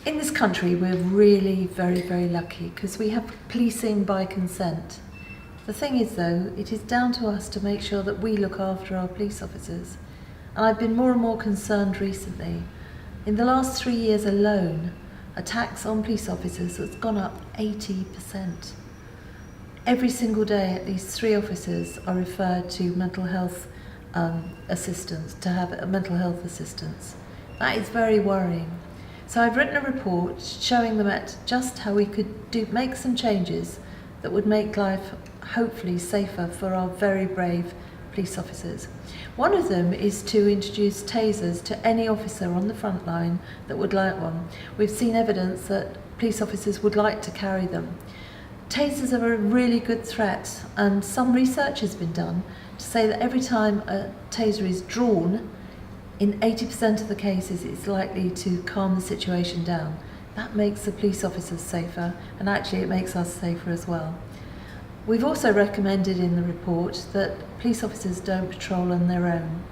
In this country, we're really very, very lucky because we have policing by consent. The thing is though, it is down to us to make sure that we look after our police officers. And I've been more and more concerned recently. In the last 3 years alone, attacks on police officers has gone up 80%. Every single day, at least 3 officers are referred to mental health assistance, to have a mental health assistance. That is very worrying. So I've written a report showing the Met just how we could make some changes that would make life hopefully safer for our very brave police officers. One of them is to introduce tasers to any officer on the front line that would like one. We've seen evidence that police officers would like to carry them. Tasers are a really good threat, and some research has been done to say that every time a taser is drawn, in 80% of the cases it's likely to calm the situation down. That makes the police officers safer, and actually it makes us safer as well. We've also recommended in the report that police officers don't patrol on their own.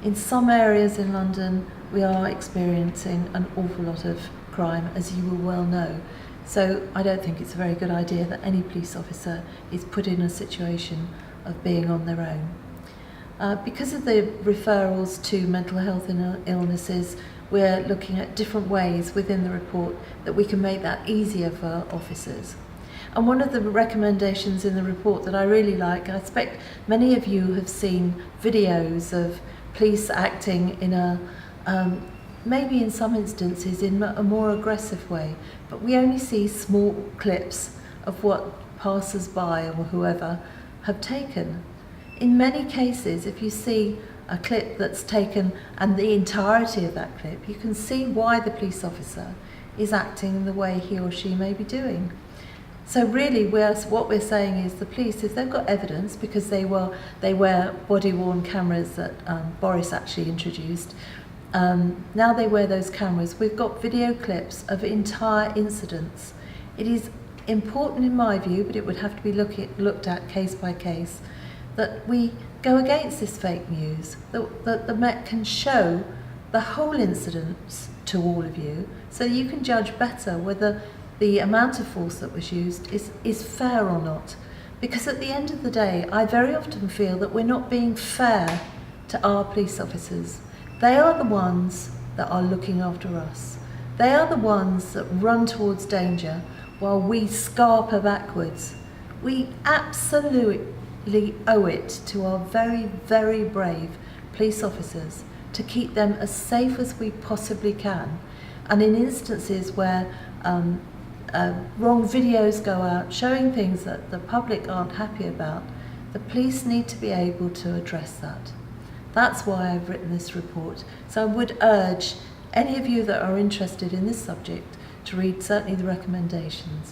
In some areas in London we are experiencing an awful lot of crime, as you will well know. So I don't think it's a very good idea that any police officer is put in a situation of being on their own. Because of the referrals to mental health illnesses, we're looking at different ways within the report that we can make that easier for officers. And one of the recommendations in the report that I really like, I expect many of you have seen videos of police acting in a, maybe in some instances in a more aggressive way, but we only see small clips of what passers-by or whoever have taken. In many cases, if you see a clip that's taken and the entirety of that clip, you can see why the police officer is acting the way he or she may be doing. So really, what we're saying is the police, if they've got evidence, because they wear body-worn cameras that Boris actually introduced, now they wear those cameras. We've got video clips of entire incidents. It is important in my view, but it would have to be looked at case by case, that we go against this fake news, that the Met can show the whole incidents to all of you so you can judge better whether the amount of force that was used is fair or not. Because at the end of the day, I very often feel that we're not being fair to our police officers. They are the ones that are looking after us. They are the ones that run towards danger while we scarper backwards. We absolutely owe it to our very, very brave police officers to keep them as safe as we possibly can. And in instances where wrong videos go out showing things that the public aren't happy about, the police need to be able to address that. That's why I've written this report. So I would urge any of you that are interested in this subject to read certainly the recommendations.